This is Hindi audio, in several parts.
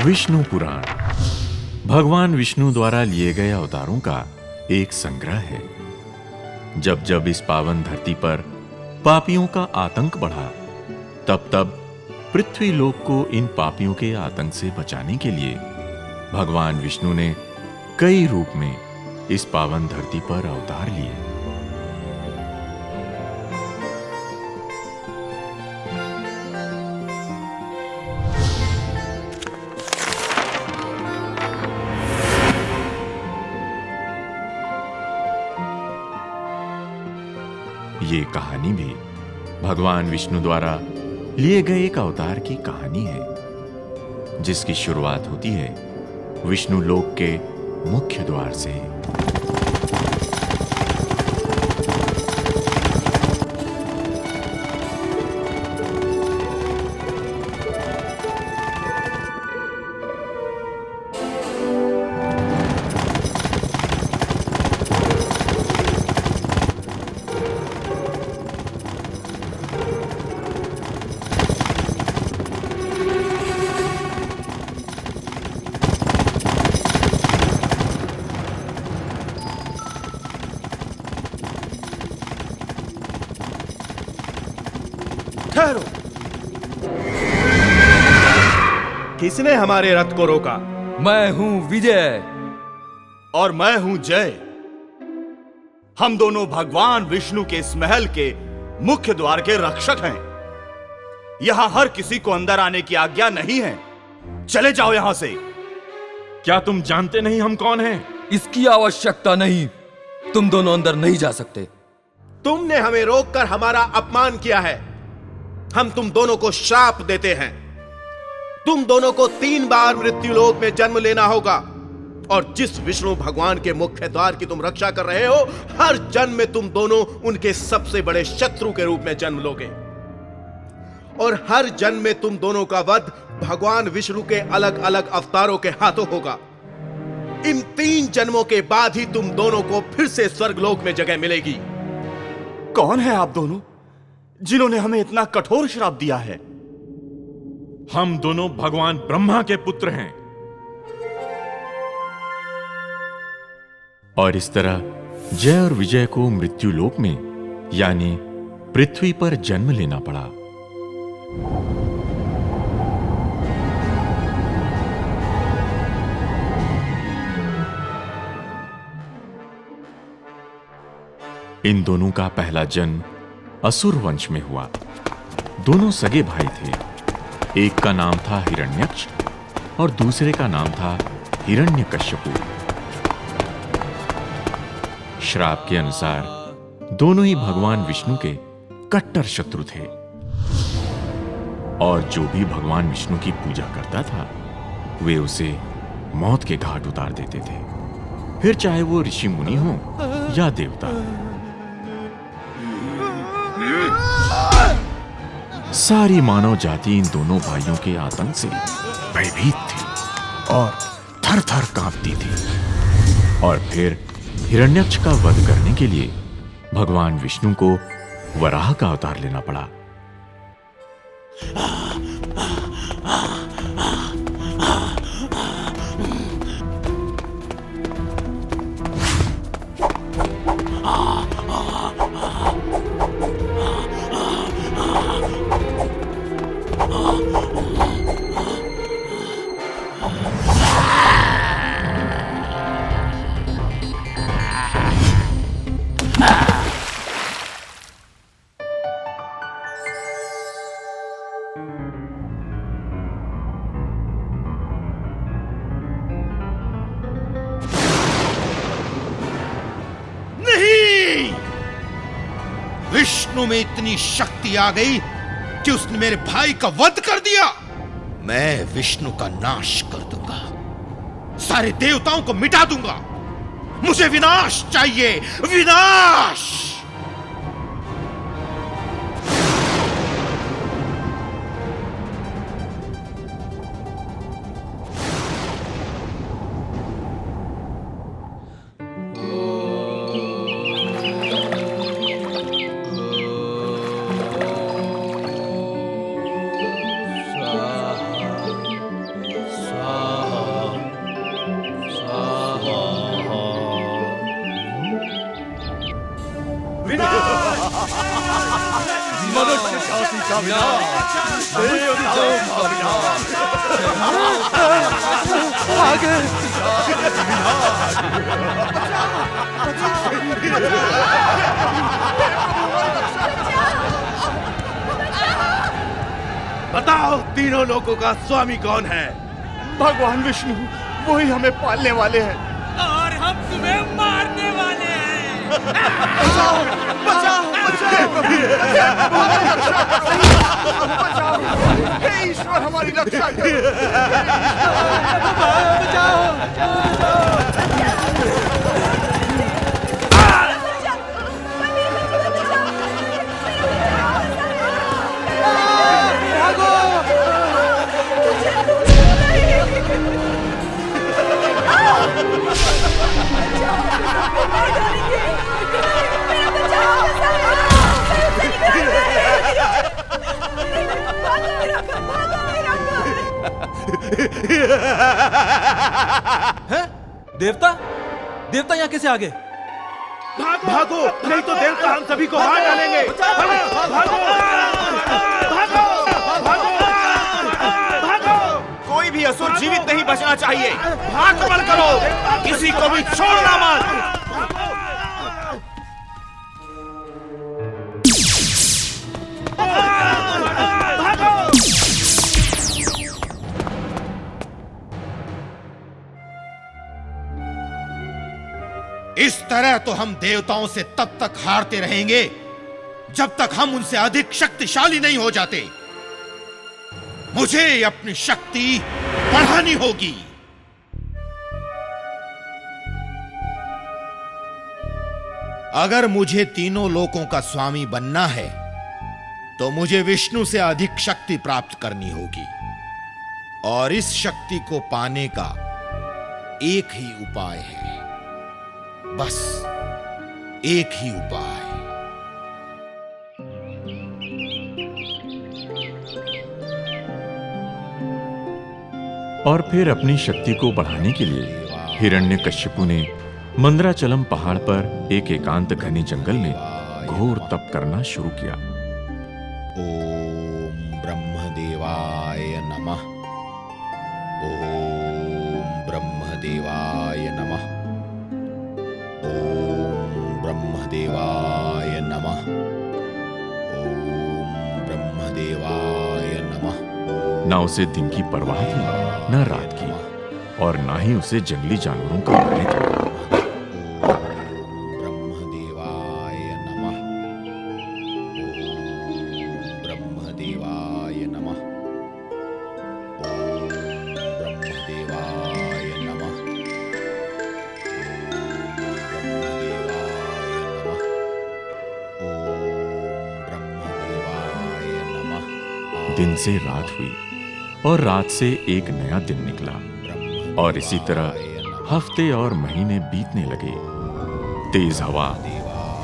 विष्णु पुराण भगवान विष्णु द्वारा लिए गए अवतारों का एक संग्रह है। जब जब इस पावन धरती पर पापियों का आतंक बढ़ा, तब तब पृथ्वी लोक को इन पापियों के आतंक से बचाने के लिए भगवान विष्णु ने कई रूप में इस पावन धरती पर अवतार लिए। ये कहानी भी भगवान विष्णु द्वारा लिए गए एक अवतार की कहानी है, जिसकी शुरुआत होती है विष्णु लोक के मुख्य द्वार से। ठहरो। किसने हमारे रथ को रोका? मैं हूं विजय। और मैं हूं जय। हम दोनों भगवान विष्णु के इस महल के मुख्य द्वार के रक्षक हैं। यहां हर किसी को अंदर आने की आज्ञा नहीं है। चले जाओ यहां से। क्या तुम जानते नहीं हम कौन हैं? इसकी आवश्यकता नहीं। तुम दोनों अंदर नहीं जा सकते। तुमने हमें रोककर हमारा अपमान किया है। हम तुम दोनों को श्राप देते हैं। तुम दोनों को 3 बार मृत्यु लोक में जन्म लेना होगा, और जिस विष्णु भगवान के मुख्य द्वार की तुम रक्षा कर रहे हो, हर जन्म में तुम दोनों उनके सबसे बड़े शत्रु के रूप में जन्म लोगे, और हर जन्म में तुम दोनों का वध भगवान विष्णु के अलग अलग अवतारों के हाथों होगा। इन 3 जन्मों के बाद ही तुम दोनों को फिर से स्वर्गलोक में जगह मिलेगी। कौन है आप दोनों जिन्होंने हमें इतना कठोर श्राप दिया है? हम दोनों भगवान ब्रह्मा के पुत्र हैं। और इस तरह जय और विजय को मृत्यु लोक में यानी पृथ्वी पर जन्म लेना पड़ा। इन दोनों का पहला जन्म असुर वंश में हुआ। दोनों सगे भाई थे। एक का नाम था हिरण्यक्ष और दूसरे का नाम था हिरण्यकश्यपु। श्राप के अनुसार दोनों ही भगवान विष्णु के कट्टर शत्रु थे, और जो भी भगवान विष्णु की पूजा करता था, वे उसे मौत के घाट उतार देते थे, फिर चाहे वो ऋषि मुनि हो या देवता। सारी मानव जाति इन दोनों भाइयों के आतंक से भयभीत थी और थर थर कांपती थी। और फिर हिरण्यक्ष का वध करने के लिए भगवान विष्णु को वराह का अवतार लेना पड़ा। विष्णु में इतनी शक्ति आ गई कि उसने मेरे भाई का वध कर दिया। मैं विष्णु का नाश कर दूंगा, सारे देवताओं को मिटा दूंगा। मुझे विनाश चाहिए, विनाश। बताओ तीनों लोगों का स्वामी कौन है? भगवान विष्णु, वही हमें पालने वाले हैं। और हम तुम्हें मारने वाले हैं। हे ईश्वर, हमारी रक्षा करो। हैं? देवता देवता यहाँ कैसे आ गए? भागो, नहीं तो देवता हम सभी को मार डालेंगे। भागो, भागो, भागो, भागो, भागो। कोई भी असुर जीवित नहीं बचना चाहिए। आक्रमण करो, किसी को भी छोड़ना मत। इस तरह तो हम देवताओं से तब तक हारते रहेंगे जब तक हम उनसे अधिक शक्तिशाली नहीं हो जाते। मुझे अपनी शक्ति बढ़ानी होगी। अगर मुझे तीनों लोकों का स्वामी बनना है तो मुझे विष्णु से अधिक शक्ति प्राप्त करनी होगी, और इस शक्ति को पाने का एक ही उपाय है, बस एक ही उपाय। और फिर अपनी शक्ति को बढ़ाने के लिए हिरण्यकश्यपु ने मंदराचलम पहाड़ पर एक एकांत घने जंगल में घोर तप करना शुरू किया। ओम ब्रह्मदेवाय नमः। ओम ब्रह्मदेवाय नमः। ओम ब्रह्मदेवाय नमः। ओम ब्रह्मदेवाय नमः। ना उसे दिन की परवाह थी, न रात की, और ना ही उसे जंगली जानवरों का भय था। ब्रह्मदेवाय नमः। ओम ब्रह्मदेवाय नमः। ओम ब्रह्मदेवाय नमः। ओम ब्रह्मदेवाय नमः। दिन से रात हुई और रात से एक नया दिन निकला, और इसी तरह हफ्ते और महीने बीतने लगे। तेज हवा,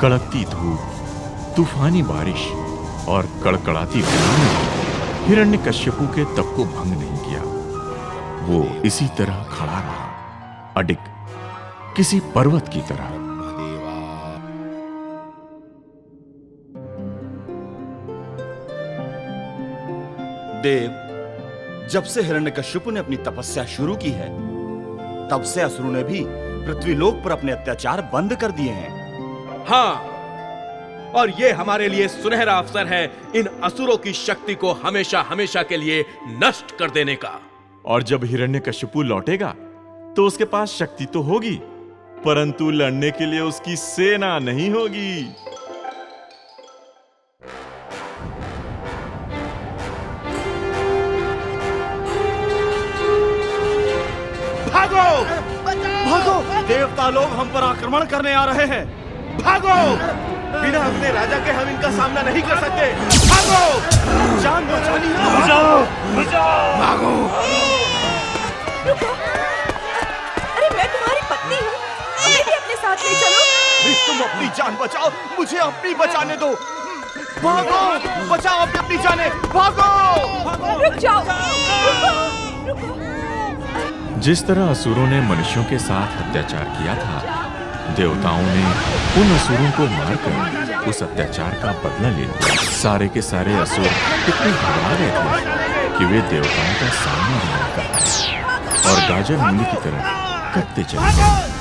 कड़कती धूप, तूफानी बारिश और कड़कड़ाती गर्मी ने हिरण्यकश्यपु के तप को भंग नहीं किया। वो इसी तरह खड़ा रहा, अडिग, किसी पर्वत की तरह। देव, जब से हिरण्यकश्यपु ने अपनी तपस्या शुरू की है, तब से असुरों ने भी पृथ्वीलोक पर अपने अत्याचार बंद कर दिए हैं। हाँ, और ये हमारे लिए सुनहरा अवसर है इन असुरों की शक्ति को हमेशा हमेशा के लिए नष्ट कर देने का। और जब हिरण्यकश्यपु लौटेगा तो उसके पास शक्ति तो होगी, परंतु लड़ने के लिए उसकी सेना नहीं होगी। भागो, भागो! देवता लोग हम पर आक्रमण करने आ रहे हैं। भागो! बिना अपने राजा के हम इनका सामना नहीं कर सकते। भागो! जान बचानी है। बचाओ! भागो! रुको! अरे मैं तुम्हारी पत्नी हूँ, हमें भी अपने साथ ले चलो। तुम अपनी जान बचाओ, मुझे अपनी बचाने दो। भागो! बचाओ अपनी जाने। भागो! रुक जाओ। रुको। जिस तरह असुरों ने मनुष्यों के साथ अत्याचार किया था, देवताओं ने उन असुरों को मारकर उस अत्याचार का बदला ले लिया। सारे के सारे असुर इतने घबरा गए थे कि वे देवताओं का सामना नहीं कर पाए और गाजर मूली की तरह कटते चले गए।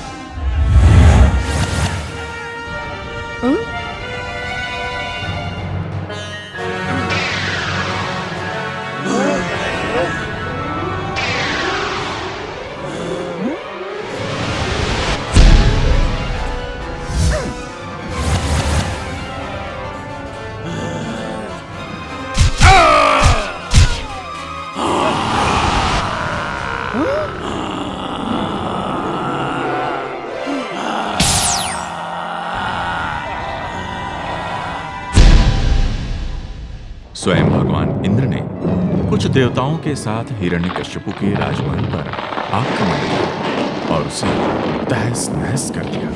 स्वयं भगवान इंद्र ने कुछ देवताओं के साथ हिरण्यकश्यपु के राजमहल पर आक्रमण किया और उसे तहस नहस कर दिया।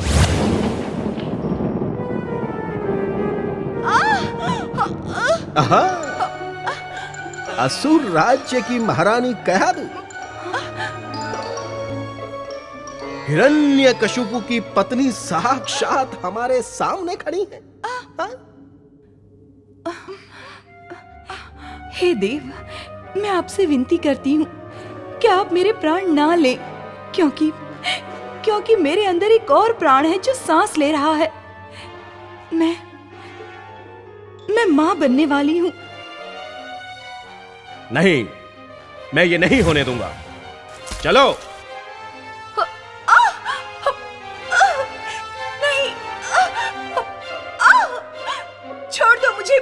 आहा, असुर राज्य की महारानी कह दूं। हिरण्यकशिपु की पत्नी साक्षात हमारे सामने खड़ी है। हे देव, मैं आपसे विनती करती हूँ कि आप मेरे प्राण ना लें, क्योंकि मेरे अंदर एक और प्राण है जो सांस ले रहा है। मैं मां बनने वाली हूँ। नहीं, मैं ये नहीं होने दूंगा। चलो। नहीं, छोड़ दो मुझे।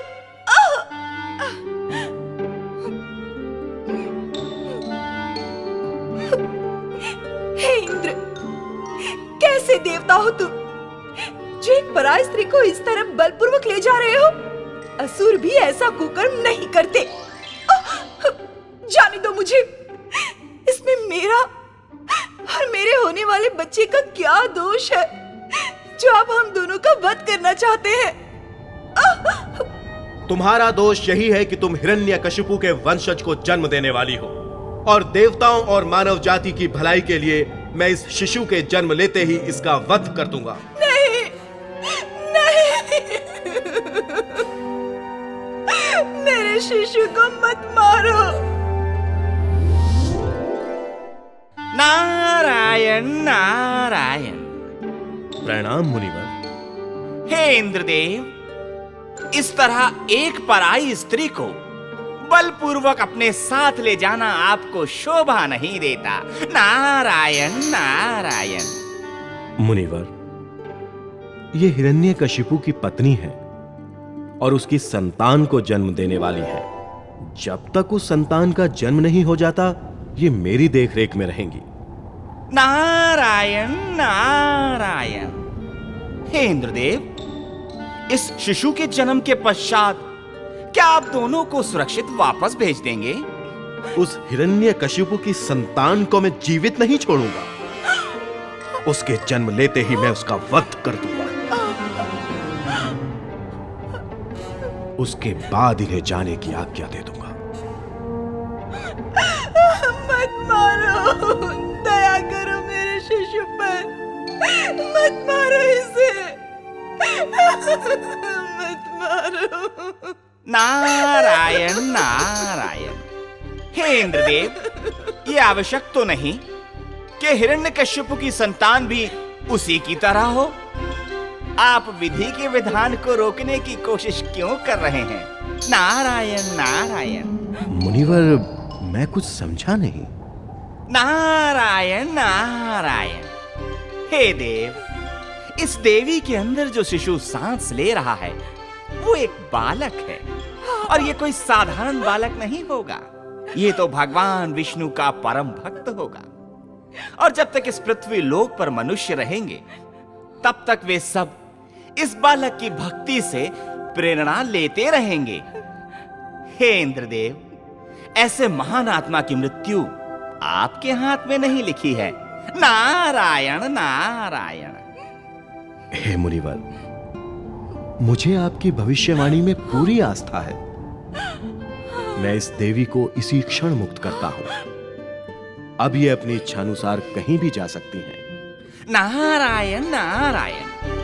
हे इंद्र, कैसे देवता हो तुम जो एक पराई स्त्री को इस तरह बलपूर्वक ले जा रहे हो? असुर भी ऐसा कुकर्म नहीं करते। जाने दो मुझे। इसमें मेरा और मेरे होने वाले बच्चे का क्या दोष है जो आप हम दोनों का वध करना चाहते हैं? तुम्हारा दोष यही है कि तुम हिरण्यकशिपु के वंशज को जन्म देने वाली हो और देवताओं और मानव जाति की भलाई के लिए मैं इस शिशु के जन्म लेते ही इसका वध कर दूंगा। नहीं, नहीं, मेरे शिशु को मत मारो। नारायण नारायण। प्रणाम मुनिवर। हे इंद्रदेव, इस तरह एक पराई स्त्री को बलपूर्वक अपने साथ ले जाना आपको शोभा नहीं देता। नारायण नारायण। मुनिवर, ये हिरण्यकशिपु की पत्नी है और उसकी संतान को जन्म देने वाली है। जब तक उस संतान का जन्म नहीं हो जाता, ये मेरी देखरेख में रहेंगी। नारायण नारायण। हे इंद्रदेव, इस शिशु के जन्म के पश्चात क्या आप दोनों को सुरक्षित वापस भेज देंगे? उस हिरण्यकशिपु की संतान को मैं जीवित नहीं छोड़ूंगा। उसके जन्म लेते ही मैं उसका वध कर दूंगा। उसके बाद इन्हें जाने की आज्ञा दे दूंगा। मत मारो, दया करो मेरे शिशु पर। मत मारो इसे। मत मारो। नारायण नारायण। हे इंद्रदेव, ये आवश्यक तो नहीं कि हिरण्यकश्यप की संतान भी उसी की तरह हो। आप विधि के विधान को रोकने की कोशिश क्यों कर रहे हैं? नारायण नारायण। मुनिवर, मैं कुछ समझा नहीं। नारायण नारायण। हे देव, इस देवी के अंदर जो शिशु सांस ले रहा है वो एक बालक है और ये कोई साधारण बालक नहीं होगा। ये तो भगवान विष्णु का परम भक्त होगा और जब तक इस पृथ्वी लोक पर मनुष्य रहेंगे तब तक वे सब इस बालक की भक्ति से प्रेरणा लेते रहेंगे। हे इंद्रदेव, ऐसे महान आत्मा की मृत्यु आपके हाथ में नहीं लिखी है। नारायण नारायण। हे मुनिवर, मुझे आपकी भविष्यवाणी में पूरी आस्था है। मैं इस देवी को इसी क्षण मुक्त करता हूं। अब ये अपनी इच्छानुसार कहीं भी जा सकती हैं। नारायण नारायण।